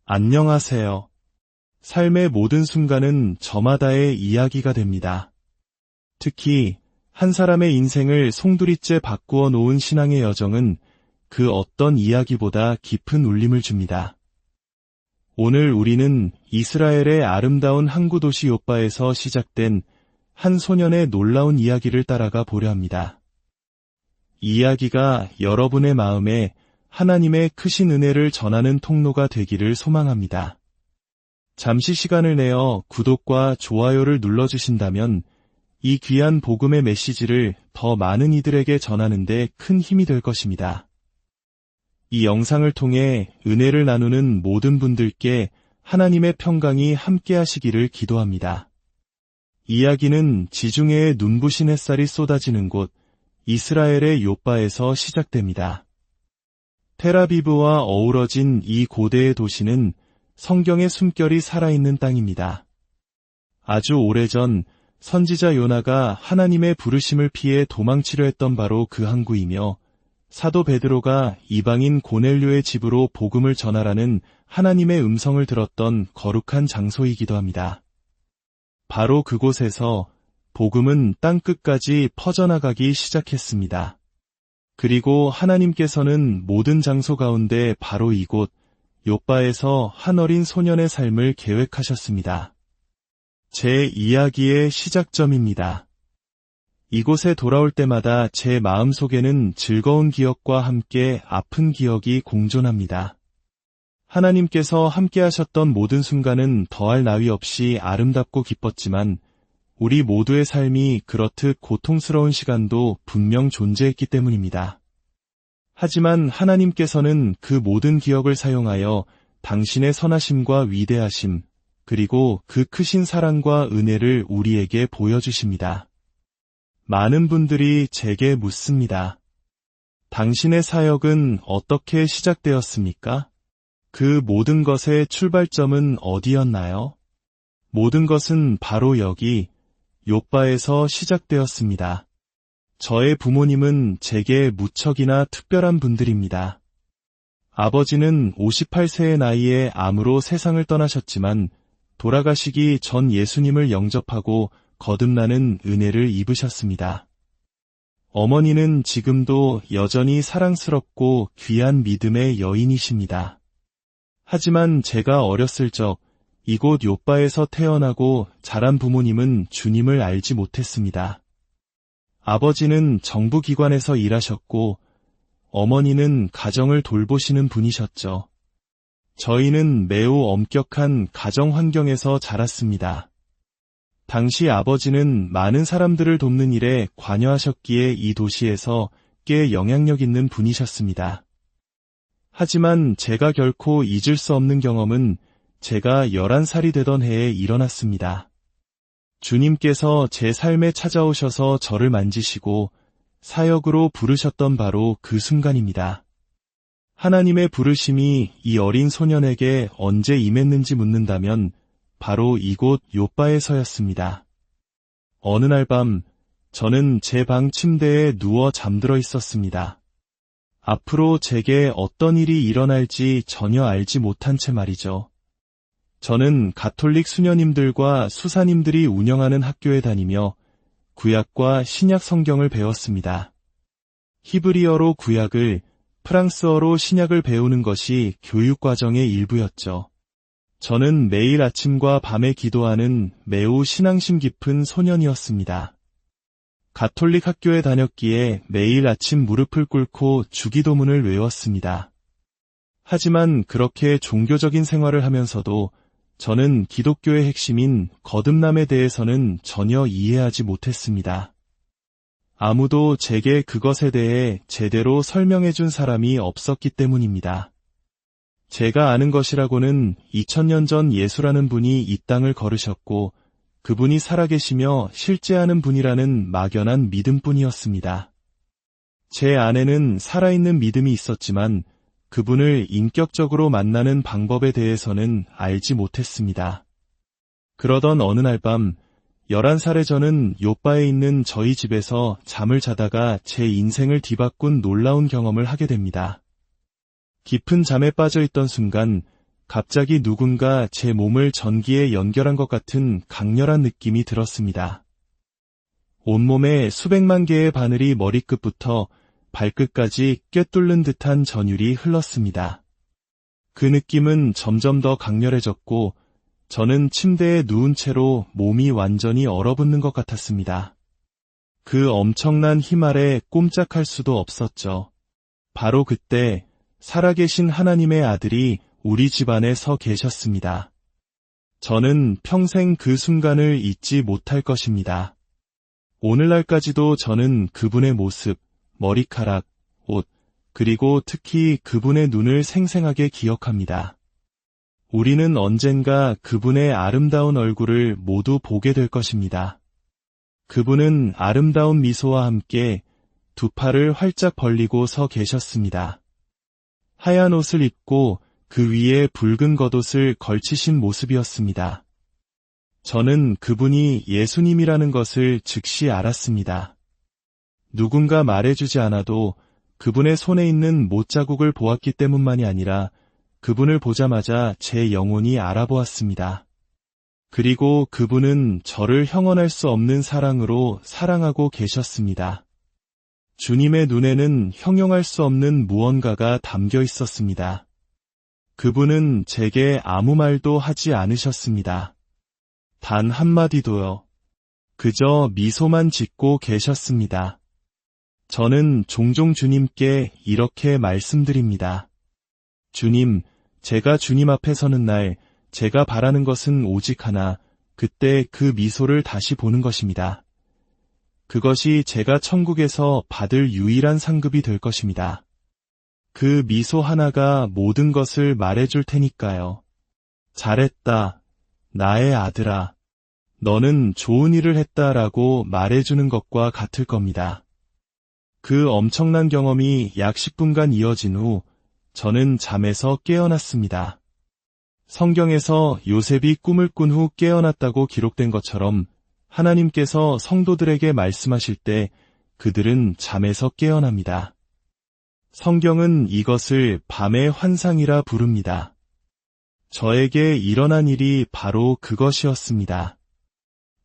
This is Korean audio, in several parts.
안녕하세요. 삶의 모든 순간은 저마다의 이야기가 됩니다. 특히 한 사람의 인생을 송두리째 바꾸어 놓은 신앙의 여정은 그 어떤 이야기보다 깊은 울림을 줍니다. 오늘 우리는 이스라엘의 아름다운 항구 도시 요바에서 시작된 한 소년의 놀라운 이야기를 따라가 보려 합니다. 이 이야기가 여러분의 마음에 하나님의 크신 은혜를 전하는 통로가 되기를 소망합니다. 잠시 시간을 내어 구독과 좋아요를 눌러주신다면 이 귀한 복음의 메시지를 더 많은 이들에게 전하는 데 큰 힘이 될 것입니다. 이 영상을 통해 은혜를 나누는 모든 분들께 하나님의 평강이 함께 하시기를 기도합니다. 이야기는 지중해의 눈부신 햇살이 쏟아지는 곳 이스라엘의 요바에서 시작됩니다. 텔아비브와 어우러진 이 고대의 도시는 성경의 숨결이 살아있는 땅입니다. 아주 오래전 선지자 요나가 하나님의 부르심을 피해 도망치려 했던 바로 그 항구이며 사도 베드로가 이방인 고넬료의 집으로 복음을 전하라는 하나님의 음성을 들었던 거룩한 장소이기도 합니다. 바로 그곳에서 복음은 땅끝까지 퍼져나가기 시작했습니다. 그리고 하나님께서는 모든 장소 가운데 바로 이곳 요바에서 한 어린 소년의 삶을 계획하셨습니다. 제 이야기의 시작점입니다. 이곳에 돌아올 때마다 제 마음속에는 즐거운 기억과 함께 아픈 기억이 공존합니다. 하나님께서 함께 하셨던 모든 순간은 더할 나위 없이 아름답고 기뻤지만 우리 모두의 삶이 그렇듯 고통스러운 시간도 분명 존재했기 때문입니다. 하지만 하나님께서는 그 모든 기억을 사용하여 당신의 선하심과 위대하심, 그리고 그 크신 사랑과 은혜를 우리에게 보여주십니다. 많은 분들이 제게 묻습니다. 당신의 사역은 어떻게 시작되었습니까? 그 모든 것의 출발점은 어디였나요? 모든 것은 바로 여기 요바에서 시작되었습니다. 저의 부모님은 제게 무척이나 특별한 분들입니다. 아버지는 58세의 나이에 암으로 세상을 떠나셨지만 돌아가시기 전 예수님을 영접하고 거듭나는 은혜를 입으셨습니다. 어머니는 지금도 여전히 사랑스럽고 귀한 믿음의 여인이십니다. 하지만 제가 어렸을 적 이곳 요바에서 태어나고 자란 부모님은 주님을 알지 못했습니다. 아버지는 정부기관에서 일하셨고 어머니는 가정을 돌보시는 분이셨죠. 저희는 매우 엄격한 가정 환경에서 자랐습니다. 당시 아버지는 많은 사람들을 돕는 일에 관여하셨기에 이 도시에서 꽤 영향력 있는 분이셨습니다. 하지만 제가 결코 잊을 수 없는 경험은 제가 11살이 되던 해에 일어났습니다. 주님께서 제 삶에 찾아오셔서 저를 만지시고 사역으로 부르셨던 바로 그 순간입니다. 하나님의 부르심이 이 어린 소년에게 언제 임했는지 묻는다면 바로 이곳 요바에서였습니다. 어느 날 밤 저는 제 방 침대에 누워 잠들어 있었습니다. 앞으로 제게 어떤 일이 일어날지 전혀 알지 못한 채 말이죠. 저는 가톨릭 수녀님들과 수사님들이 운영하는 학교에 다니며 구약과 신약 성경을 배웠습니다. 히브리어로 구약을, 프랑스어로 신약을 배우는 것이 교육과정의 일부였죠. 저는 매일 아침과 밤에 기도하는 매우 신앙심 깊은 소년이었습니다. 가톨릭 학교에 다녔기에 매일 아침 무릎을 꿇고 주기도문을 외웠습니다. 하지만 그렇게 종교적인 생활을 하면서도 저는 기독교의 핵심인 거듭남에 대해서는 전혀 이해하지 못했습니다. 아무도 제게 그것에 대해 제대로 설명해 준 사람이 없었기 때문입니다. 제가 아는 것이라고는 2000년 전 예수라는 분이 이 땅을 걸으셨고 그분이 살아계시며 실제하는 분이라는 막연한 믿음뿐이었습니다. 제 안에는 살아있는 믿음이 있었지만 그분을 인격적으로 만나는 방법에 대해서는 알지 못했습니다. 그러던 어느 날 밤 11살의 저는 요바에 있는 저희 집에서 잠을 자다가 제 인생을 뒤바꾼 놀라운 경험을 하게 됩니다. 깊은 잠에 빠져 있던 순간 갑자기 누군가 제 몸을 전기에 연결한 것 같은 강렬한 느낌이 들었습니다. 온몸에 수백만 개의 바늘이 머리끝부터 발끝까지 꿰뚫는 듯한 전율이 흘렀습니다. 그 느낌은 점점 더 강렬해졌고 저는 침대에 누운 채로 몸이 완전히 얼어붙는 것 같았습니다. 그 엄청난 힘 아래 꼼짝할 수도 없었죠. 바로 그때 살아계신 하나님의 아들이 우리 집안에 서 계셨습니다. 저는 평생 그 순간을 잊지 못할 것입니다. 오늘날까지도 저는 그분의 모습, 머리카락, 옷, 그리고 특히 그분의 눈을 생생하게 기억합니다. 우리는 언젠가 그분의 아름다운 얼굴을 모두 보게 될 것입니다. 그분은 아름다운 미소와 함께 두 팔을 활짝 벌리고 서 계셨습니다. 하얀 옷을 입고 그 위에 붉은 겉옷을 걸치신 모습이었습니다. 저는 그분이 예수님이라는 것을 즉시 알았습니다. 누군가 말해주지 않아도 그분의 손에 있는 못자국을 보았기 때문만이 아니라 그분을 보자마자 제 영혼이 알아보았습니다. 그리고 그분은 저를 형언할 수 없는 사랑으로 사랑하고 계셨습니다. 주님의 눈에는 형용할 수 없는 무언가가 담겨 있었습니다. 그분은 제게 아무 말도 하지 않으셨습니다. 단 한마디도요. 그저 미소만 짓고 계셨습니다. 저는 종종 주님께 이렇게 말씀드립니다. 주님, 제가 주님 앞에 서는 날 제가 바라는 것은 오직 하나, 그때 그 미소를 다시 보는 것입니다. 그것이 제가 천국에서 받을 유일한 상급이 될 것입니다. 그 미소 하나가 모든 것을 말해줄 테니까요. 잘했다, 나의 아들아. 너는 좋은 일을 했다라고 말해주는 것과 같을 겁니다. 그 엄청난 경험이 약 10분간 이어진 후 저는 잠에서 깨어났습니다. 성경에서 요셉이 꿈을 꾼 후 깨어났다고 기록된 것처럼 하나님께서 성도들에게 말씀하실 때 그들은 잠에서 깨어납니다. 성경은 이것을 밤의 환상이라 부릅니다. 저에게 일어난 일이 바로 그것이었습니다.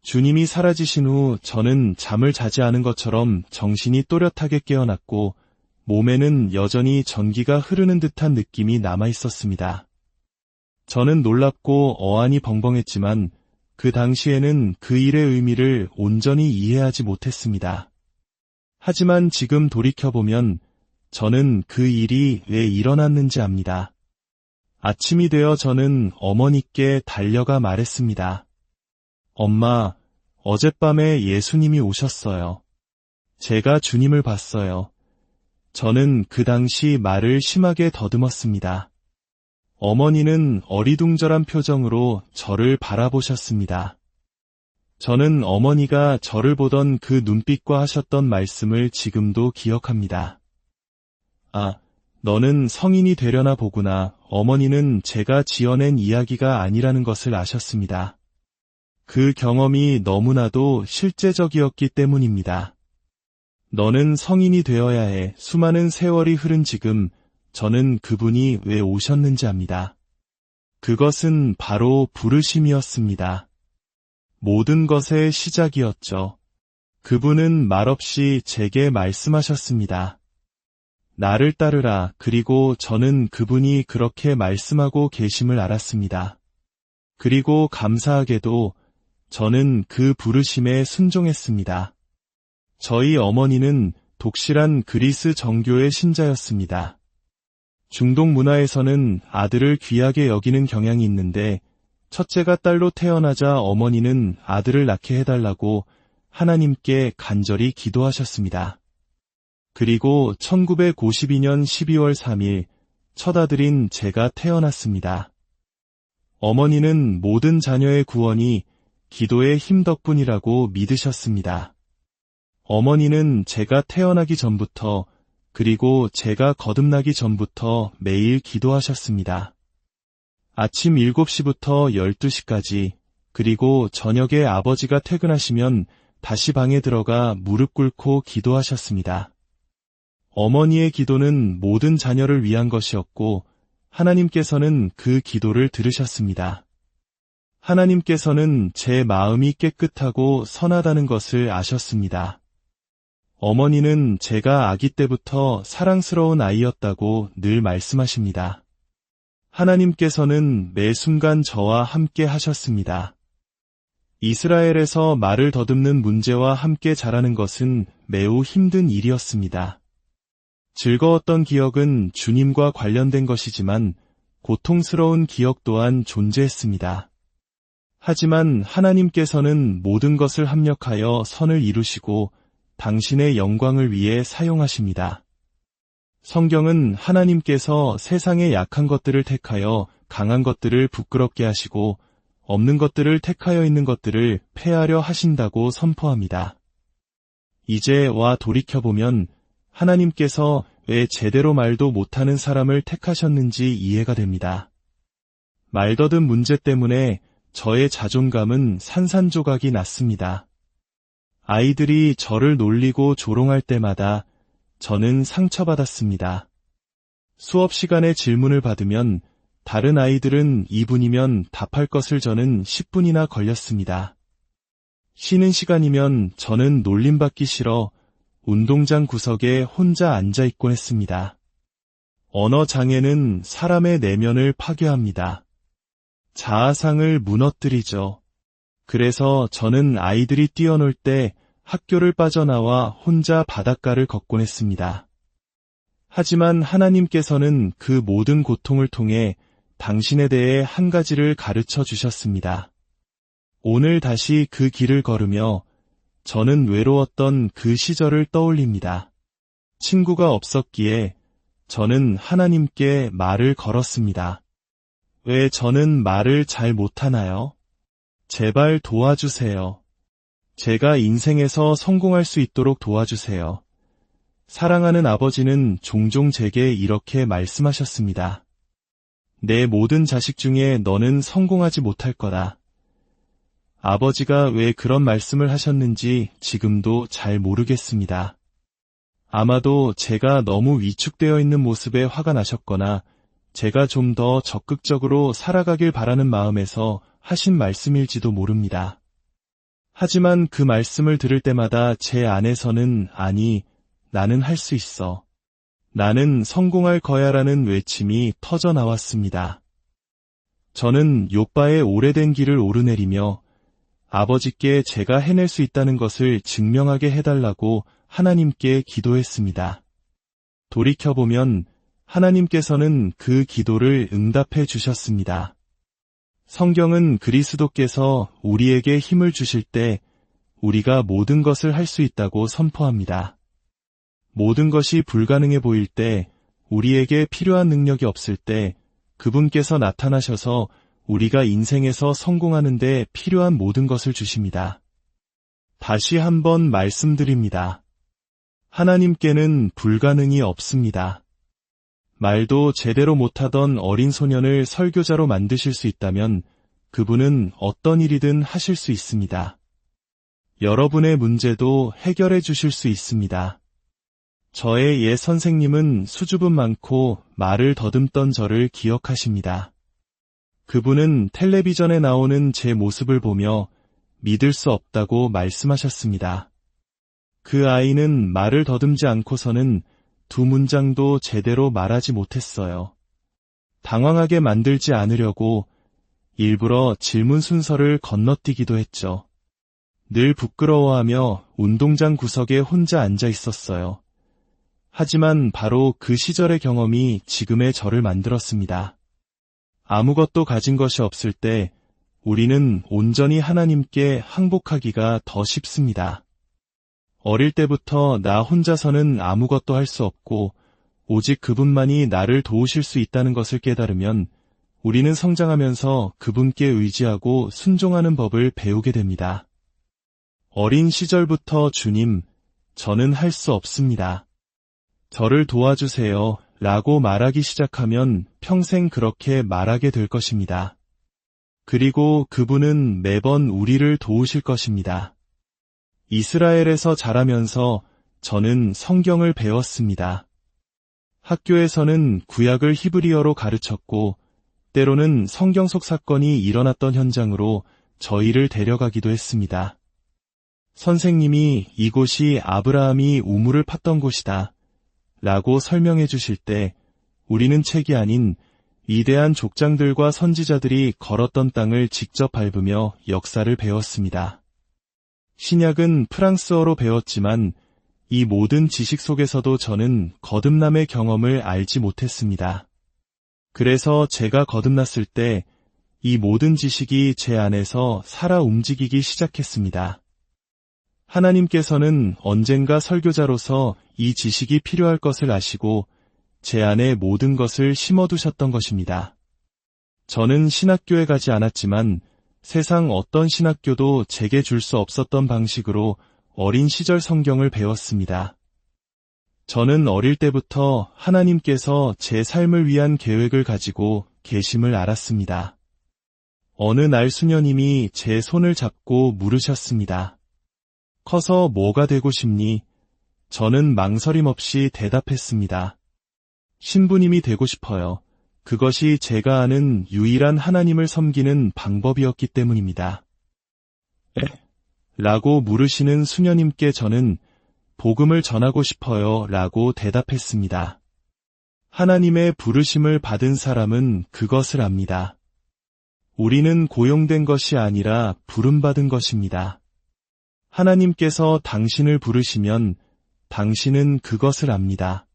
주님이 사라지신 후 저는 잠을 자지 않은 것처럼 정신이 또렷하게 깨어났고 몸에는 여전히 전기가 흐르는 듯한 느낌이 남아 있었습니다. 저는 놀랍고 어안이 벙벙했지만 그 당시에는 그 일의 의미를 온전히 이해하지 못했습니다. 하지만 지금 돌이켜보면 저는 그 일이 왜 일어났는지 압니다. 아침이 되어 저는 어머니께 달려가 말했습니다. 엄마, 어젯밤에 예수님이 오셨어요. 제가 주님을 봤어요. 저는 그 당시 말을 심하게 더듬었습니다. 어머니는 어리둥절한 표정으로 저를 바라보셨습니다. 저는 어머니가 저를 보던 그 눈빛과 하셨던 말씀을 지금도 기억합니다. 아, 너는 성인이 되려나 보구나. 어머니는 제가 지어낸 이야기가 아니라는 것을 아셨습니다. 그 경험이 너무나도 실제적이었기 때문입니다. 너는 성인이 되어야 해. 수많은 세월이 흐른 지금 저는 그분이 왜 오셨는지 압니다. 그것은 바로 부르심이었습니다. 모든 것의 시작이었죠. 그분은 말없이 제게 말씀하셨습니다. 나를 따르라. 그리고 저는 그분이 그렇게 말씀하고 계심을 알았습니다. 그리고 감사하게도 저는 그 부르심에 순종했습니다. 저희 어머니는 독실한 그리스 정교의 신자였습니다. 중동 문화에서는 아들을 귀하게 여기는 경향이 있는데 첫째가 딸로 태어나자 어머니는 아들을 낳게 해달라고 하나님께 간절히 기도하셨습니다. 그리고 1952년 12월 3일 첫 아들인 제가 태어났습니다. 어머니는 모든 자녀의 구원이 기도의 힘 덕분이라고 믿으셨습니다. 어머니는 제가 태어나기 전부터 그리고 제가 거듭나기 전부터 매일 기도하셨습니다. 아침 7시부터 12시까지 그리고 저녁에 아버지가 퇴근하시면 다시 방에 들어가 무릎 꿇고 기도하셨습니다. 어머니의 기도는 모든 자녀를 위한 것이었고 하나님께서는 그 기도를 들으셨습니다. 하나님께서는 제 마음이 깨끗하고 선하다는 것을 아셨습니다. 어머니는 제가 아기 때부터 사랑스러운 아이였다고 늘 말씀하십니다. 하나님께서는 매 순간 저와 함께 하셨습니다. 이스라엘에서 말을 더듬는 문제와 함께 자라는 것은 매우 힘든 일이었습니다. 즐거웠던 기억은 주님과 관련된 것이지만 고통스러운 기억 또한 존재했습니다. 하지만 하나님께서는 모든 것을 합력하여 선을 이루시고 당신의 영광을 위해 사용하십니다. 성경은 하나님께서 세상의 약한 것들을 택하여 강한 것들을 부끄럽게 하시고 없는 것들을 택하여 있는 것들을 폐하려 하신다고 선포합니다. 이제 와 돌이켜보면 하나님께서 왜 제대로 말도 못하는 사람을 택하셨는지 이해가 됩니다. 말더듬 문제 때문에 저의 자존감은 산산조각이 났습니다. 아이들이 저를 놀리고 조롱할 때마다 저는 상처받았습니다. 수업 시간에 질문을 받으면 다른 아이들은 2분이면 답할 것을 저는 10분이나 걸렸습니다. 쉬는 시간이면 저는 놀림받기 싫어 운동장 구석에 혼자 앉아있곤 했습니다. 언어 장애는 사람의 내면을 파괴합니다. 자아상을 무너뜨리죠. 그래서 저는 아이들이 뛰어놀 때 학교를 빠져나와 혼자 바닷가를 걷곤 했습니다. 하지만 하나님께서는 그 모든 고통을 통해 당신에 대해 한 가지를 가르쳐 주셨습니다. 오늘 다시 그 길을 걸으며 저는 외로웠던 그 시절을 떠올립니다. 친구가 없었기에 저는 하나님께 말을 걸었습니다. 왜 저는 말을 잘 못하나요? 제발 도와주세요. 제가 인생에서 성공할 수 있도록 도와주세요. 사랑하는 아버지는 종종 제게 이렇게 말씀하셨습니다. 내 모든 자식 중에 너는 성공하지 못할 거다. 아버지가 왜 그런 말씀을 하셨는지 지금도 잘 모르겠습니다. 아마도 제가 너무 위축되어 있는 모습에 화가 나셨거나 제가 좀 더 적극적으로 살아가길 바라는 마음에서 하신 말씀일지도 모릅니다. 하지만 그 말씀을 들을 때마다 제 안에서는 아니, 나는 할 수 있어. 나는 성공할 거야라는 외침이 터져 나왔습니다. 저는 욥바의 오래된 길을 오르내리며 아버지께 제가 해낼 수 있다는 것을 증명하게 해달라고 하나님께 기도했습니다. 돌이켜보면 하나님께서는 그 기도를 응답해 주셨습니다. 성경은 그리스도께서 우리에게 힘을 주실 때 우리가 모든 것을 할 수 있다고 선포합니다. 모든 것이 불가능해 보일 때, 우리에게 필요한 능력이 없을 때 그분께서 나타나셔서 우리가 인생에서 성공하는 데 필요한 모든 것을 주십니다. 다시 한번 말씀드립니다. 하나님께는 불가능이 없습니다. 말도 제대로 못하던 어린 소년을 설교자로 만드실 수 있다면 그분은 어떤 일이든 하실 수 있습니다. 여러분의 문제도 해결해 주실 수 있습니다. 저의 옛 선생님은 수줍음 많고 말을 더듬던 저를 기억하십니다. 그분은 텔레비전에 나오는 제 모습을 보며 믿을 수 없다고 말씀하셨습니다. 그 아이는 말을 더듬지 않고서는 두 문장도 제대로 말하지 못했어요. 당황하게 만들지 않으려고 일부러 질문 순서를 건너뛰기도 했죠. 늘 부끄러워하며 운동장 구석에 혼자 앉아 있었어요. 하지만 바로 그 시절의 경험이 지금의 저를 만들었습니다. 아무것도 가진 것이 없을 때 우리는 온전히 하나님께 항복하기가 더 쉽습니다. 어릴 때부터 나 혼자서는 아무것도 할 수 없고 오직 그분만이 나를 도우실 수 있다는 것을 깨달으면 우리는 성장하면서 그분께 의지하고 순종하는 법을 배우게 됩니다. 어린 시절부터 주님, 저는 할 수 없습니다. 저를 도와주세요 라고 말하기 시작하면 평생 그렇게 말하게 될 것입니다. 그리고 그분은 매번 우리를 도우실 것입니다. 이스라엘에서 자라면서 저는 성경을 배웠습니다. 학교에서는 구약을 히브리어로 가르쳤고, 때로는 성경 속 사건이 일어났던 현장으로 저희를 데려가기도 했습니다. 선생님이 이곳이 아브라함이 우물을 팠던 곳이다 라고 설명해 주실 때 우리는 책이 아닌 위대한 족장들과 선지자들이 걸었던 땅을 직접 밟으며 역사를 배웠습니다. 신약은 프랑스어로 배웠지만 이 모든 지식 속에서도 저는 거듭남의 경험을 알지 못했습니다. 그래서 제가 거듭났을 때 이 모든 지식이 제 안에서 살아 움직이기 시작했습니다. 하나님께서는 언젠가 설교자로서 이 지식이 필요할 것을 아시고 제 안에 모든 것을 심어두셨던 것입니다. 저는 신학교에 가지 않았지만 세상 어떤 신학교도 제게 줄 수 없었던 방식으로 어린 시절 성경을 배웠습니다. 저는 어릴 때부터 하나님께서 제 삶을 위한 계획을 가지고 계심을 알았습니다. 어느 날 수녀님이 제 손을 잡고 물으셨습니다. 커서 뭐가 되고 싶니? 저는 망설임 없이 대답했습니다. 신부님이 되고 싶어요. 그것이 제가 아는 유일한 하나님을 섬기는 방법이었기 때문입니다. 라고 물으시는 수녀님께 저는 복음을 전하고 싶어요 라고 대답했습니다. 하나님의 부르심을 받은 사람은 그것을 압니다. 우리는 고용된 것이 아니라 부름받은 것입니다. 하나님께서 당신을 부르시면 당신은 그것을 압니다.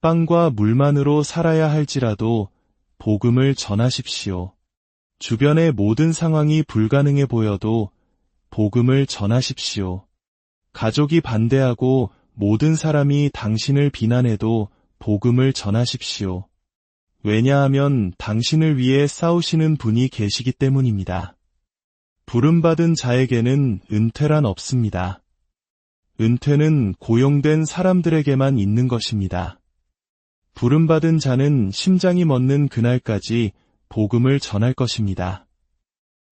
빵과 물만으로 살아야 할지라도 복음을 전하십시오. 주변의 모든 상황이 불가능해 보여도 복음을 전하십시오. 가족이 반대하고 모든 사람이 당신을 비난해도 복음을 전하십시오. 왜냐하면 당신을 위해 싸우시는 분이 계시기 때문입니다. 부름받은 자에게는 은퇴란 없습니다. 은퇴는 고용된 사람들에게만 있는 것입니다. 부름받은 자는 심장이 멎는 그날까지 복음을 전할 것입니다.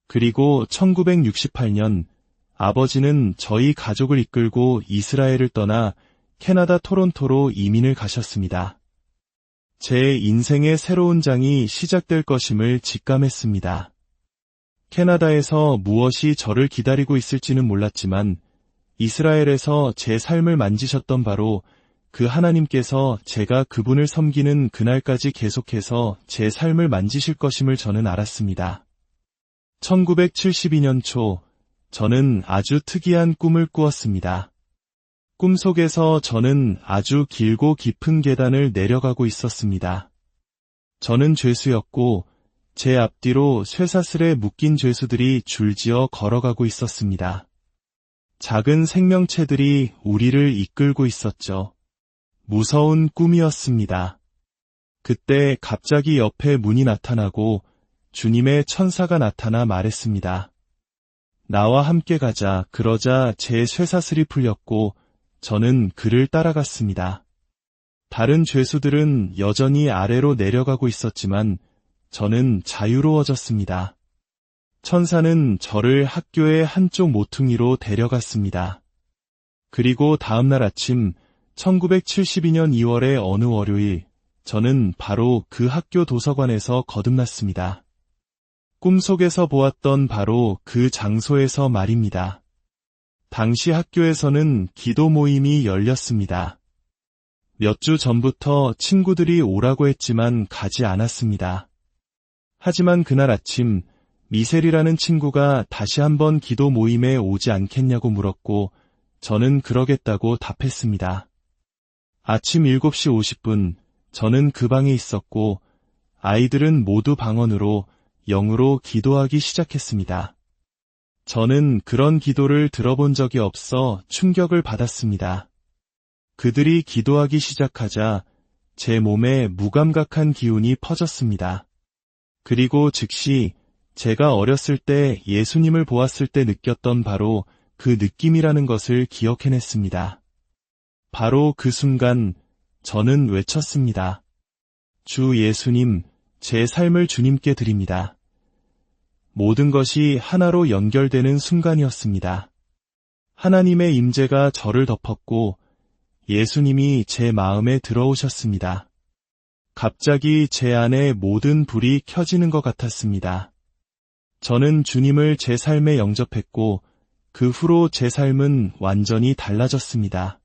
그리고 1968년 아버지는 저희 가족을 이끌고 이스라엘을 떠나 캐나다 토론토로 이민을 가셨습니다. 제 인생의 새로운 장이 시작될 것임을 직감했습니다. 캐나다에서 무엇이 저를 기다리고 있을지는 몰랐지만 이스라엘에서 제 삶을 만지셨던 바로 그 하나님께서 제가 그분을 섬기는 그날까지 계속해서 제 삶을 만지실 것임을 저는 알았습니다. 1972년 초 저는 아주 특이한 꿈을 꾸었습니다. 꿈속에서 저는 아주 길고 깊은 계단을 내려가고 있었습니다. 저는 죄수였고 제 앞뒤로 쇠사슬에 묶인 죄수들이 줄지어 걸어가고 있었습니다. 작은 생명체들이 우리를 이끌고 있었죠. 무서운 꿈이었습니다. 그때 갑자기 옆에 문이 나타나고 주님의 천사가 나타나 말했습니다. 나와 함께 가자. 그러자 제 쇠사슬이 풀렸고 저는 그를 따라갔습니다. 다른 죄수들은 여전히 아래로 내려가고 있었지만 저는 자유로워졌습니다. 천사는 저를 학교의 한쪽 모퉁이로 데려갔습니다. 그리고 다음날 아침 1972년 2월의 어느 월요일, 저는 바로 그 학교 도서관에서 거듭났습니다. 꿈속에서 보았던 바로 그 장소에서 말입니다. 당시 학교에서는 기도 모임이 열렸습니다. 몇 주 전부터 친구들이 오라고 했지만 가지 않았습니다. 하지만 그날 아침 미셀이라는 친구가 다시 한번 기도 모임에 오지 않겠냐고 물었고 저는 그러겠다고 답했습니다. 아침 7시 50분 저는 그 방에 있었고 아이들은 모두 방언으로 영으로 기도하기 시작했습니다. 저는 그런 기도를 들어본 적이 없어 충격을 받았습니다. 그들이 기도하기 시작하자 제 몸에 무감각한 기운이 퍼졌습니다. 그리고 즉시 제가 어렸을 때 예수님을 보았을 때 느꼈던 바로 그 느낌이라는 것을 기억해냈습니다. 바로 그 순간 저는 외쳤습니다. 주 예수님, 제 삶을 주님께 드립니다. 모든 것이 하나로 연결되는 순간이었습니다. 하나님의 임재가 저를 덮었고 예수님이 제 마음에 들어오셨습니다. 갑자기 제 안에 모든 불이 켜지는 것 같았습니다. 저는 주님을 제 삶에 영접했고 그 후로 제 삶은 완전히 달라졌습니다.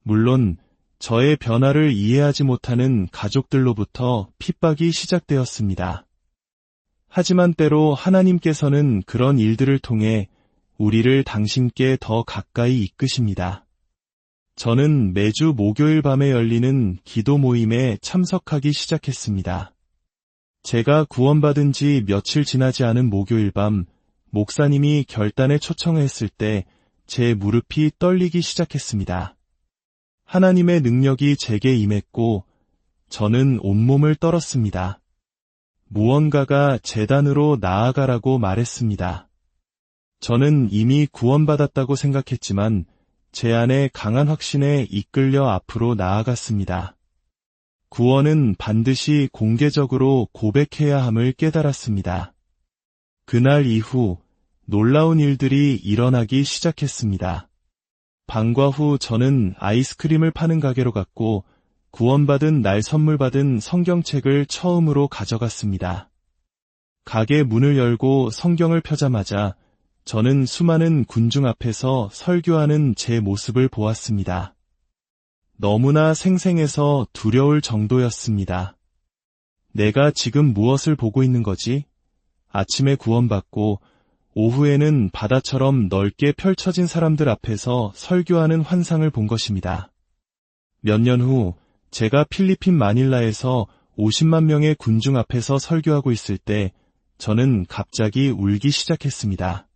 물론 저의 변화를 이해하지 못하는 가족들로부터 핍박이 시작되었습니다. 하지만 때로 하나님께서는 그런 일들을 통해 우리를 당신께 더 가까이 이끄십니다. 저는 매주 목요일 밤에 열리는 기도 모임에 참석하기 시작했습니다. 제가 구원받은 지 며칠 지나지 않은 목요일 밤 목사님이 결단에 초청을 했을 때 제 무릎이 떨리기 시작했습니다. 하나님의 능력이 제게 임했고 저는 온몸을 떨었습니다. 무언가가 제단으로 나아가라고 말했습니다. 저는 이미 구원받았다고 생각했지만 제 안에 강한 확신에 이끌려 앞으로 나아갔습니다. 구원은 반드시 공개적으로 고백해야 함을 깨달았습니다. 그날 이후 놀라운 일들이 일어나기 시작했습니다. 방과 후 저는 아이스크림을 파는 가게로 갔고 구원받은 날 선물 받은 성경책을 처음으로 가져갔습니다. 가게 문을 열고 성경을 펴자마자 저는 수많은 군중 앞에서 설교하는 제 모습을 보았습니다. 너무나 생생해서 두려울 정도였습니다. 내가 지금 무엇을 보고 있는 거지? 아침에 구원받고 오후에는 바다처럼 넓게 펼쳐진 사람들 앞에서 설교하는 환상을 본 것입니다. 몇 년 후 제가 필리핀 마닐라에서 50만 명의 군중 앞에서 설교하고 있을 때 저는 갑자기 울기 시작했습니다.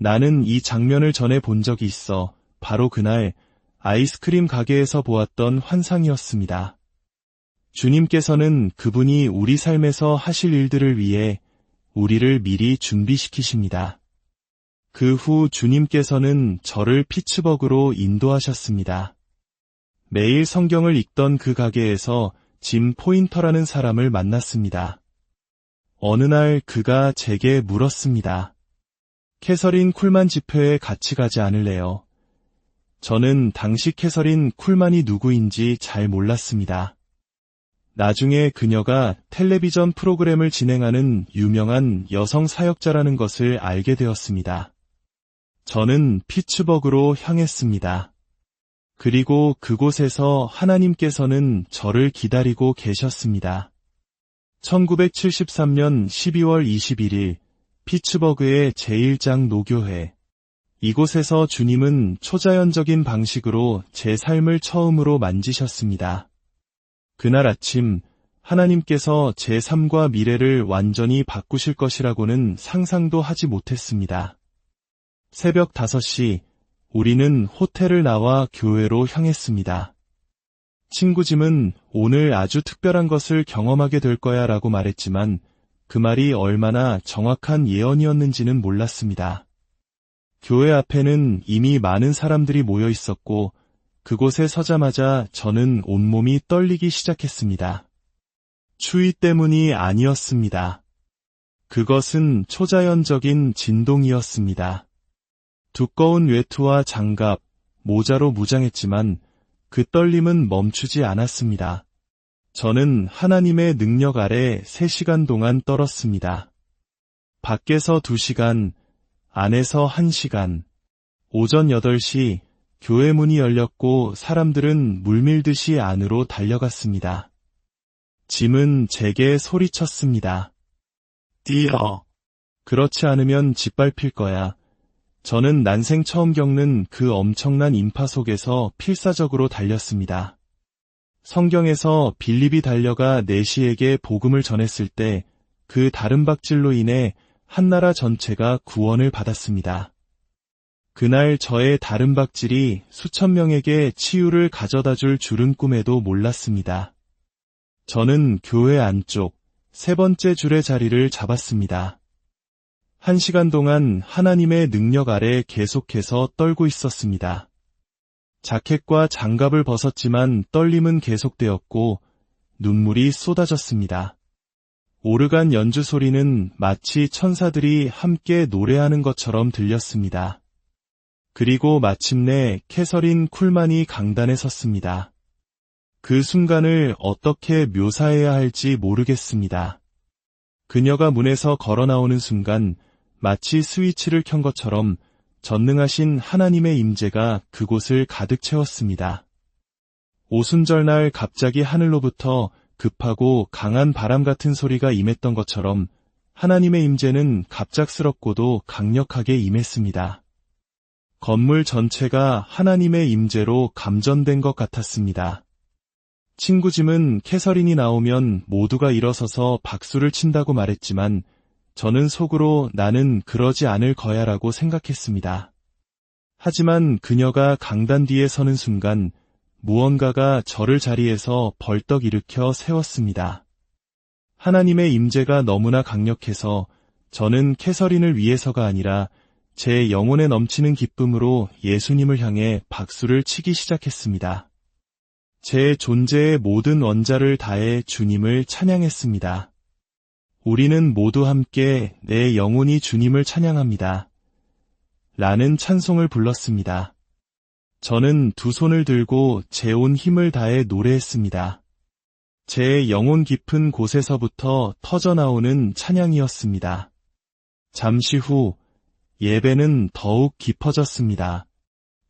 나는 이 장면을 전에 본 적이 있어 바로 그날 아이스크림 가게에서 보았던 환상이었습니다. 주님께서는 그분이 우리 삶에서 하실 일들을 위해 우리를 미리 준비시키십니다. 그 후 주님께서는 저를 피츠버그로 인도하셨습니다. 매일 성경을 읽던 그 가게에서 짐 포인터라는 사람을 만났습니다. 어느 날 그가 제게 물었습니다. 캐서린 쿨만 집회에 같이 가지 않을래요? 저는 당시 캐서린 쿨만이 누구인지 잘 몰랐습니다. 나중에 그녀가 텔레비전 프로그램을 진행하는 유명한 여성 사역자라는 것을 알게 되었습니다. 저는 피츠버그로 향했습니다. 그리고 그곳에서 하나님께서는 저를 기다리고 계셨습니다. 1973년 12월 21일 피츠버그의 제1장 노교회. 이곳에서 주님은 초자연적인 방식으로 제 삶을 처음으로 만지셨습니다. 그날 아침 하나님께서 제 삶과 미래를 완전히 바꾸실 것이라고는 상상도 하지 못했습니다. 새벽 5시 우리는 호텔을 나와 교회로 향했습니다. 친구 짐은 오늘 아주 특별한 것을 경험하게 될 거야 라고 말했지만 그 말이 얼마나 정확한 예언이었는지는 몰랐습니다. 교회 앞에는 이미 많은 사람들이 모여 있었고 그곳에 서자마자 저는 온몸이 떨리기 시작했습니다. 추위 때문이 아니었습니다. 그것은 초자연적인 진동이었습니다. 두꺼운 외투와 장갑, 모자로 무장했지만 그 떨림은 멈추지 않았습니다. 저는 하나님의 능력 아래 3시간 동안 떨었습니다. 밖에서 2시간, 안에서 1시간, 오전 8시 교회 문이 열렸고 사람들은 물밀듯이 안으로 달려갔습니다. 짐은 제게 소리쳤습니다. 뛰어. 그렇지 않으면 짓밟힐 거야. 저는 난생 처음 겪는 그 엄청난 인파 속에서 필사적으로 달렸습니다. 성경에서 빌립이 달려가 내시에게 복음을 전했을 때 그 다름박질로 인해 한 나라 전체가 구원을 받았습니다. 그날 저의 다름박질이 수천 명에게 치유를 가져다 줄 줄은 꿈에도 몰랐습니다. 저는 교회 안쪽 3번째 줄의 자리를 잡았습니다. 1시간 동안 하나님의 능력 아래 계속해서 떨고 있었습니다. 자켓과 장갑을 벗었지만 떨림은 계속되었고 눈물이 쏟아졌습니다. 오르간 연주 소리는 마치 천사들이 함께 노래하는 것처럼 들렸습니다. 그리고 마침내 캐서린 쿨만이 강단에 섰습니다. 그 순간을 어떻게 묘사해야 할지 모르겠습니다. 그녀가 문에서 걸어 나오는 순간 마치 스위치를 켠 것처럼 전능하신 하나님의 임재가 그곳을 가득 채웠습니다. 오순절날 갑자기 하늘로부터 급하고 강한 바람 같은 소리가 임했던 것처럼 하나님의 임재는 갑작스럽고도 강력하게 임했습니다. 건물 전체가 하나님의 임재로 감전된 것 같았습니다. 친구 짐은 캐서린이 나오면 모두가 일어서서 박수를 친다고 말했지만 저는 속으로 나는 그러지 않을 거야라고 생각했습니다. 하지만 그녀가 강단 뒤에 서는 순간 무언가가 저를 자리에서 벌떡 일으켜 세웠습니다. 하나님의 임재가 너무나 강력해서 저는 캐서린을 위해서가 아니라 제 영혼에 넘치는 기쁨으로 예수님을 향해 박수를 치기 시작했습니다. 제 존재의 모든 원자를 다해 주님을 찬양했습니다. 우리는 모두 함께 내 영혼이 주님을 찬양합니다. 라는 찬송을 불렀습니다. 저는 두 손을 들고 제 온 힘을 다해 노래했습니다. 제 영혼 깊은 곳에서부터 터져나오는 찬양이었습니다. 잠시 후 예배는 더욱 깊어졌습니다.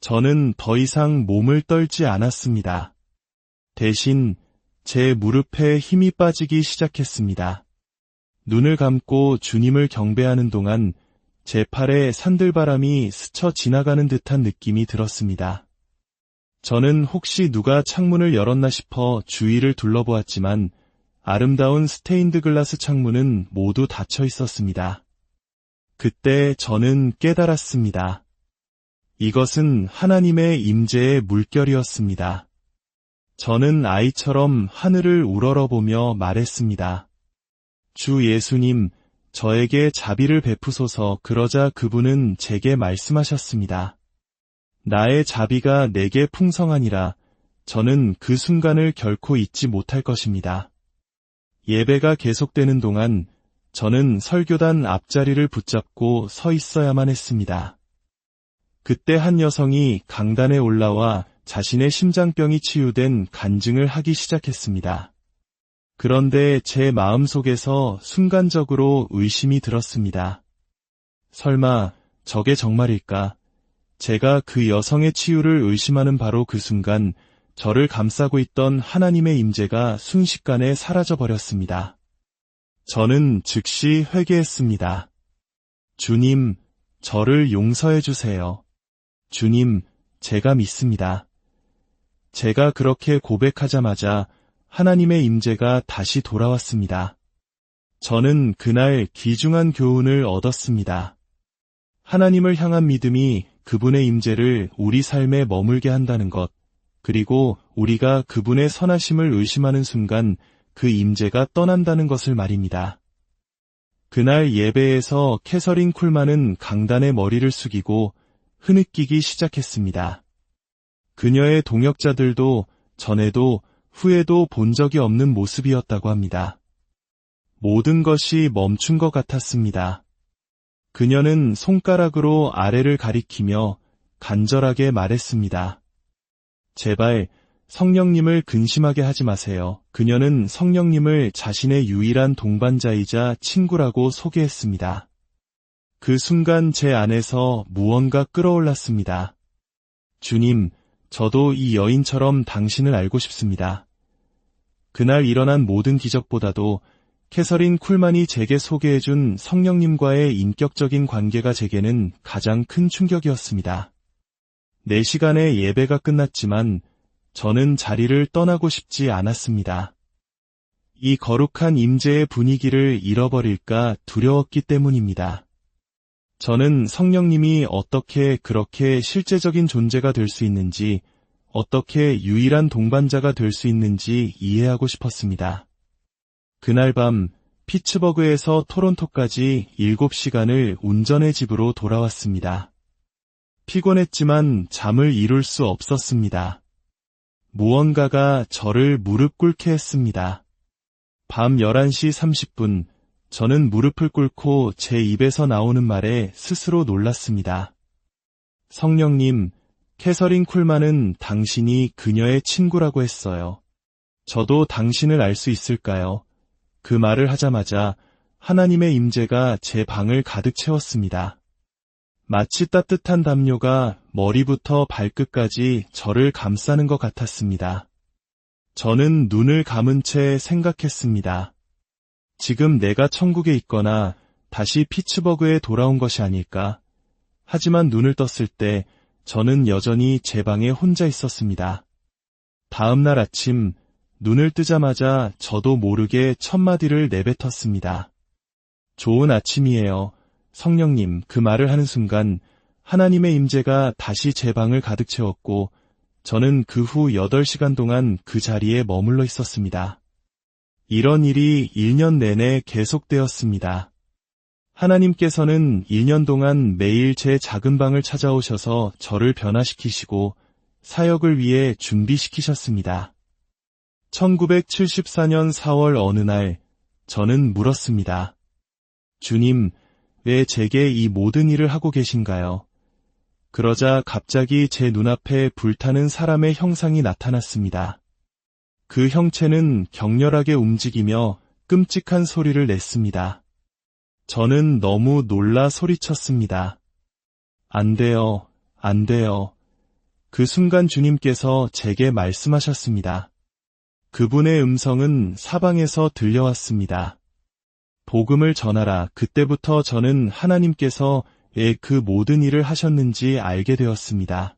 저는 더 이상 몸을 떨지 않았습니다. 대신 제 무릎에 힘이 빠지기 시작했습니다. 눈을 감고 주님을 경배하는 동안 제 팔에 산들바람이 스쳐 지나가는 듯한 느낌이 들었습니다. 저는 혹시 누가 창문을 열었나 싶어 주위를 둘러보았지만 아름다운 스테인드 글라스 창문은 모두 닫혀 있었습니다. 그때 저는 깨달았습니다. 이것은 하나님의 임재의 물결이었습니다. 저는 아이처럼 하늘을 우러러보며 말했습니다. 주 예수님, 저에게 자비를 베푸소서. 그러자 그분은 제게 말씀하셨습니다. 나의 자비가 내게 풍성하니라. 저는 그 순간을 결코 잊지 못할 것입니다. 예배가 계속되는 동안 저는 설교단 앞자리를 붙잡고 서 있어야만 했습니다. 그때 한 여성이 강단에 올라와 자신의 심장병이 치유된 간증을 하기 시작했습니다. 그런데 제 마음속에서 순간적으로 의심이 들었습니다. 설마 저게 정말일까? 제가 그 여성의 치유를 의심하는 바로 그 순간 저를 감싸고 있던 하나님의 임재가 순식간에 사라져버렸습니다. 저는 즉시 회개했습니다. 주님, 저를 용서해 주세요. 주님, 제가 믿습니다. 제가 그렇게 고백하자마자 하나님의 임재가 다시 돌아왔습니다. 저는 그날 귀중한 교훈을 얻었습니다. 하나님을 향한 믿음이 그분의 임재를 우리 삶에 머물게 한다는 것, 그리고 우리가 그분의 선하심을 의심하는 순간 그 임재가 떠난다는 것을 말입니다. 그날 예배에서 캐서린 쿨만은 강단에 머리를 숙이고 흐느끼기 시작했습니다. 그녀의 동역자들도 전에도 후에도 본 적이 없는 모습이었다고 합니다. 모든 것이 멈춘 것 같았습니다. 그녀는 손가락으로 아래를 가리키며 간절하게 말했습니다. 제발 성령님을 근심하게 하지 마세요. 그녀는 성령님을 자신의 유일한 동반자이자 친구라고 소개했습니다. 그 순간 제 안에서 무언가 끌어올랐습니다. 주님, 저도 이 여인처럼 당신을 알고 싶습니다. 그날 일어난 모든 기적보다도 캐서린 쿨만이 제게 소개해준 성령님과의 인격적인 관계가 제게는 가장 큰 충격이었습니다. 4시간의 예배가 끝났지만 저는 자리를 떠나고 싶지 않았습니다. 이 거룩한 임재의 분위기를 잃어버릴까 두려웠기 때문입니다. 저는 성령님이 어떻게 그렇게 실제적인 존재가 될 수 있는지, 어떻게 유일한 동반자가 될 수 있는지 이해하고 싶었습니다. 그날 밤 피츠버그에서 토론토까지 7시간을 운전해 집으로 돌아왔습니다. 피곤했지만 잠을 이룰 수 없었습니다. 무언가가 저를 무릎 꿇게 했습니다. 밤 11시 30분, 저는 무릎을 꿇고 제 입에서 나오는 말에 스스로 놀랐습니다. 성령님, 캐서린 쿨만은 당신이 그녀의 친구라고 했어요. 저도 당신을 알 수 있을까요? 그 말을 하자마자 하나님의 임재가 제 방을 가득 채웠습니다. 마치 따뜻한 담요가 머리부터 발끝까지 저를 감싸는 것 같았습니다. 저는 눈을 감은 채 생각했습니다. 지금 내가 천국에 있거나 다시 피츠버그에 돌아온 것이 아닐까? 하지만 눈을 떴을 때 저는 여전히 제 방에 혼자 있었습니다. 다음 날 아침 눈을 뜨자마자 저도 모르게 첫마디를 내뱉었습니다. 좋은 아침이에요. 성령님, 그 말을 하는 순간 하나님의 임재가 다시 제 방을 가득 채웠고 저는 그 후 8시간 동안 그 자리에 머물러 있었습니다. 이런 일이 1년 내내 계속되었습니다. 하나님께서는 1년 동안 매일 제 작은 방을 찾아오셔서 저를 변화시키시고 사역을 위해 준비시키셨습니다. 1974년 4월 어느 날 저는 물었습니다. 주님, 왜 제게 이 모든 일을 하고 계신가요? 그러자 갑자기 제 눈앞에 불타는 사람의 형상이 나타났습니다. 그 형체는 격렬하게 움직이며 끔찍한 소리를 냈습니다. 저는 너무 놀라 소리쳤습니다. 안 돼요, 안 돼요. 그 순간 주님께서 제게 말씀하셨습니다. 그분의 음성은 사방에서 들려왔습니다. 복음을 전하라. 그때부터 저는 하나님께서 왜 그 모든 일을 하셨는지 알게 되었습니다.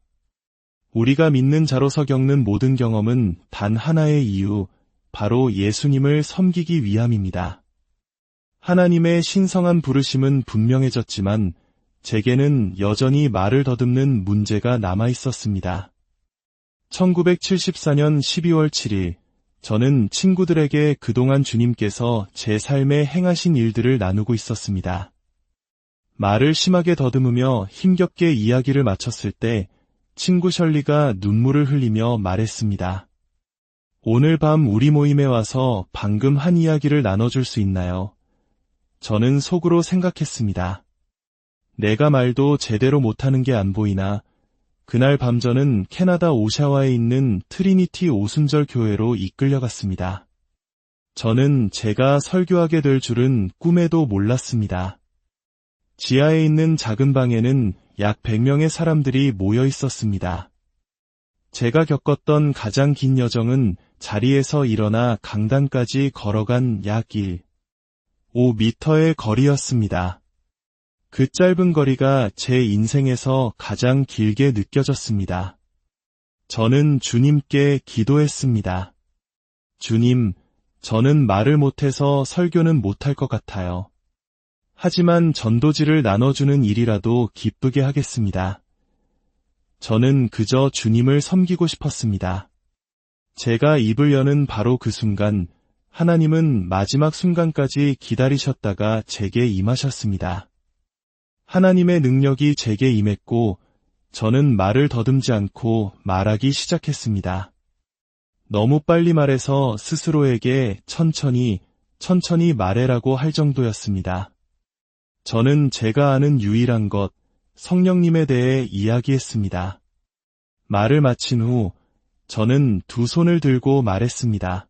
우리가 믿는 자로서 겪는 모든 경험은 단 하나의 이유, 바로 예수님을 섬기기 위함입니다. 하나님의 신성한 부르심은 분명해졌지만 제게는 여전히 말을 더듬는 문제가 남아 있었습니다. 1974년 12월 7일, 저는 친구들에게 그동안 주님께서 제 삶에 행하신 일들을 나누고 있었습니다. 말을 심하게 더듬으며 힘겹게 이야기를 마쳤을 때 친구 셜리가 눈물을 흘리며 말했습니다. 오늘 밤 우리 모임에 와서 방금 한 이야기를 나눠줄 수 있나요? 저는 속으로 생각했습니다. 내가 말도 제대로 못하는 게 안 보이나? 그날 밤 저는 캐나다 오샤와에 있는 트리니티 오순절 교회로 이끌려갔습니다. 저는 제가 설교하게 될 줄은 꿈에도 몰랐습니다. 지하에 있는 작은 방에는 약 100명의 사람들이 모여 있었습니다. 제가 겪었던 가장 긴 여정은 자리에서 일어나 강단까지 걸어간 약 5m의 거리였습니다. 그 짧은 거리가 제 인생에서 가장 길게 느껴졌습니다. 저는 주님께 기도했습니다. 주님, 저는 말을 못해서 설교는 못할 것 같아요. 하지만 전도지를 나눠주는 일이라도 기쁘게 하겠습니다. 저는 그저 주님을 섬기고 싶었습니다. 제가 입을 여는 바로 그 순간, 하나님은 마지막 순간까지 기다리셨다가 제게 임하셨습니다. 하나님의 능력이 제게 임했고 저는 말을 더듬지 않고 말하기 시작했습니다. 너무 빨리 말해서 스스로에게 천천히 말해라고 할 정도였습니다. 저는 제가 아는 유일한 것, 성령님에 대해 이야기했습니다. 말을 마친 후 저는 두 손을 들고 말했습니다.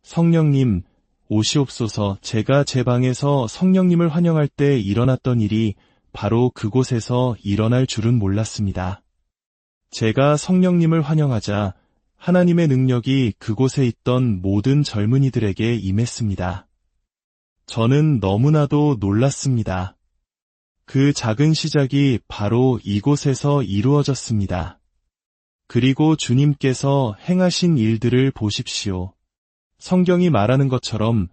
성령님, 오시옵소서. 제가 제 방에서 성령님을 환영할 때 일어났던 일이 바로 그곳에서 일어날 줄은 몰랐습니다. 제가 성령님을 환영하자 하나님의 능력이 그곳에 있던 모든 젊은이들에게 임했습니다. 저는 너무나도 놀랐습니다. 그 작은 시작이 바로 이곳에서 이루어졌습니다. 그리고 주님께서 행하신 일들을 보십시오. 성경이 말하는 것처럼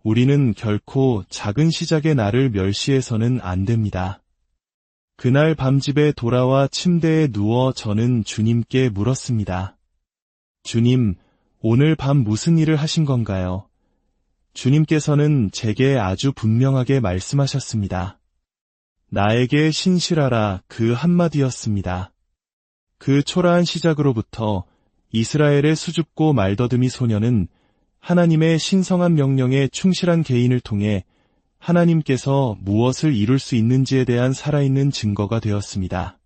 우리는 결코 작은 시작의 날을 멸시해서는 안 됩니다. 그날 밤집에 돌아와 침대에 누워 저는 주님께 물었습니다. 주님, 오늘 밤 무슨 일을 하신 건가요? 주님께서는 제게 아주 분명하게 말씀하셨습니다. 나에게 신실하라, 그 한마디였습니다. 그 초라한 시작으로부터 이스라엘의 수줍고 말더듬이 소녀는 하나님의 신성한 명령에 충실한 개인을 통해 하나님께서 무엇을 이룰 수 있는지에 대한 살아있는 증거가 되었습니다.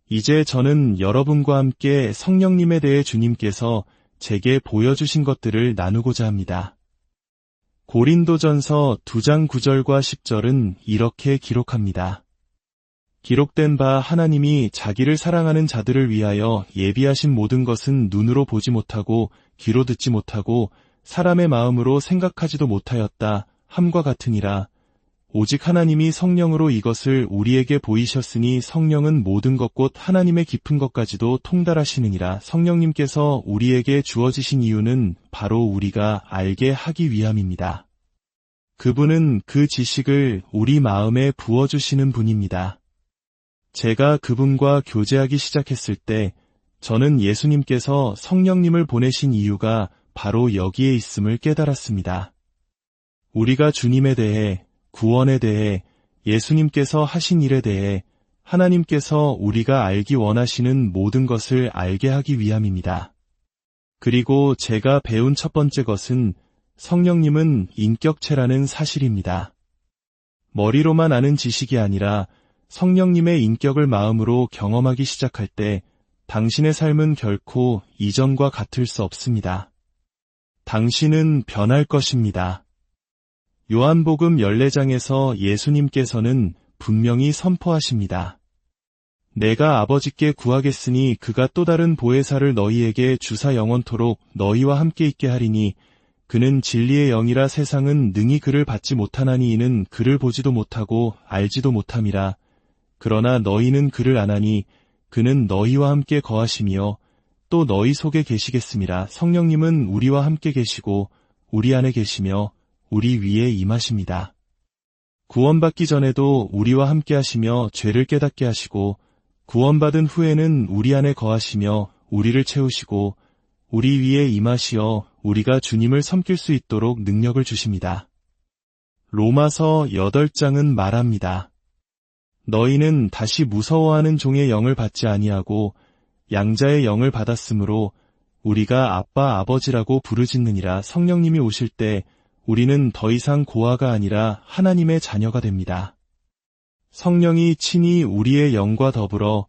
이제 저는 여러분과 함께 성령님에 대해 주님께서 제게 보여주신 것들을 나누고자 합니다. 고린도전서 2장 9절과 10절은 이렇게 기록합니다. 기록된 바 하나님이 자기를 사랑하는 자들을 위하여 예비하신 모든 것은 눈으로 보지 못하고 귀로 듣지 못하고 사람의 마음으로 생각하지도 못하였다 함과 같으니라. 오직 하나님이 성령으로 이것을 우리에게 보이셨으니 성령은 모든 것 곧 하나님의 깊은 것까지도 통달하시느니라. 성령님께서 우리에게 주어지신 이유는 바로 우리가 알게 하기 위함입니다. 그분은 그 지식을 우리 마음에 부어주시는 분입니다. 제가 그분과 교제하기 시작했을 때 저는 예수님께서 성령님을 보내신 이유가 바로 여기에 있음을 깨달았습니다. 우리가 주님에 대해, 구원에 대해, 예수님께서 하신 일에 대해 하나님께서 우리가 알기 원하시는 모든 것을 알게 하기 위함입니다. 그리고 제가 배운 첫 번째 것은 성령님은 인격체라는 사실입니다. 머리로만 아는 지식이 아니라 성령님의 인격을 마음으로 경험하기 시작할 때 당신의 삶은 결코 이전과 같을 수 없습니다. 당신은 변할 것입니다. 요한복음 14장에서 예수님께서는 분명히 선포하십니다. 내가 아버지께 구하겠으니 그가 또 다른 보혜사를 너희에게 주사 영원토록 너희와 함께 있게 하리니 그는 진리의 영이라 세상은 능히 그를 받지 못하나니 이는 그를 보지도 못하고 알지도 못함이라. 그러나 너희는 그를 아나니 그는 너희와 함께 거하시며 또 너희 속에 계시겠음이라. 성령님은 우리와 함께 계시고 우리 안에 계시며 우리 위에 임하십니다. 구원받기 전에도 우리와 함께 하시며 죄를 깨닫게 하시고 구원받은 후에는 우리 안에 거하시며 우리를 채우시고 우리 위에 임하시어 우리가 주님을 섬길 수 있도록 능력을 주십니다. 로마서 8장은 말합니다. 너희는 다시 무서워하는 종의 영을 받지 아니하고 양자의 영을 받았으므로 우리가 아빠 아버지라고 부르짖느니라. 성령님이 오실 때 우리는 더 이상 고아가 아니라 하나님의 자녀가 됩니다. 성령이 친히 우리의 영과 더불어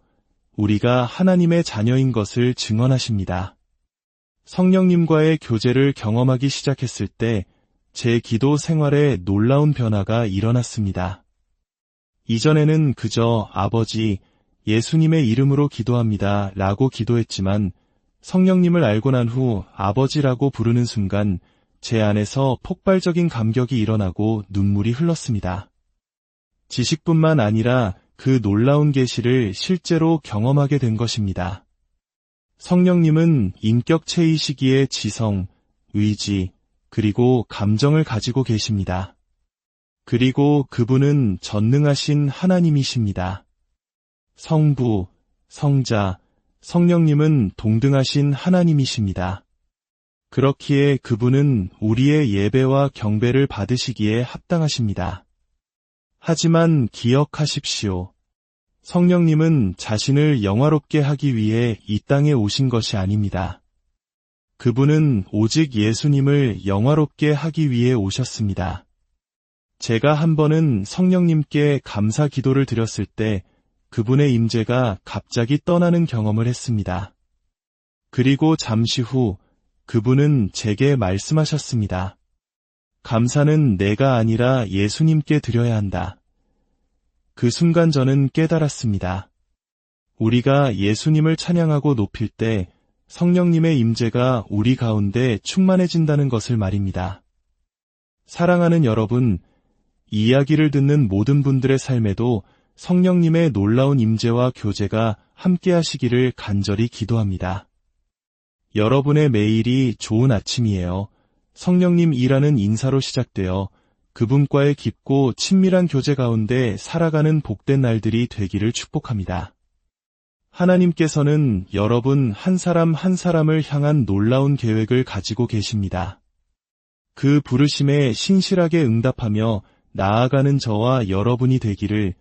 우리가 하나님의 자녀인 것을 증언하십니다. 성령님과의 교제를 경험하기 시작했을 때 제 기도 생활에 놀라운 변화가 일어났습니다. 이전에는 그저 아버지, 예수님의 이름으로 기도합니다 라고 기도했지만 성령님을 알고 난 후 아버지라고 부르는 순간 제 안에서 폭발적인 감격이 일어나고 눈물이 흘렀습니다. 지식뿐만 아니라 그 놀라운 계시를 실제로 경험하게 된 것입니다. 성령님은 인격체이시기에 지성, 의지, 그리고 감정을 가지고 계십니다. 그리고 그분은 전능하신 하나님이십니다. 성부, 성자, 성령님은 동등하신 하나님이십니다. 그렇기에 그분은 우리의 예배와 경배를 받으시기에 합당하십니다. 하지만 기억하십시오. 성령님은 자신을 영화롭게 하기 위해 이 땅에 오신 것이 아닙니다. 그분은 오직 예수님을 영화롭게 하기 위해 오셨습니다. 제가 한 번은 성령님께 감사 기도를 드렸을 때 그분의 임재가 갑자기 떠나는 경험을 했습니다. 그리고 잠시 후 그분은 제게 말씀하셨습니다. 감사는 내가 아니라 예수님께 드려야 한다. 그 순간 저는 깨달았습니다. 우리가 예수님을 찬양하고 높일 때 성령님의 임재가 우리 가운데 충만해진다는 것을 말입니다. 사랑하는 여러분, 이 이야기를 듣는 모든 분들의 삶에도 성령님의 놀라운 임재와 교제가 함께 하시기를 간절히 기도합니다. 여러분의 매일이 좋은 아침이에요. 성령님 이라는 인사로 시작되어 그분과의 깊고 친밀한 교제 가운데 살아가는 복된 날들이 되기를 축복합니다. 하나님께서는 여러분 한 사람 한 사람을 향한 놀라운 계획을 가지고 계십니다. 그 부르심에 신실하게 응답하며 나아가는 저와 여러분이 되기를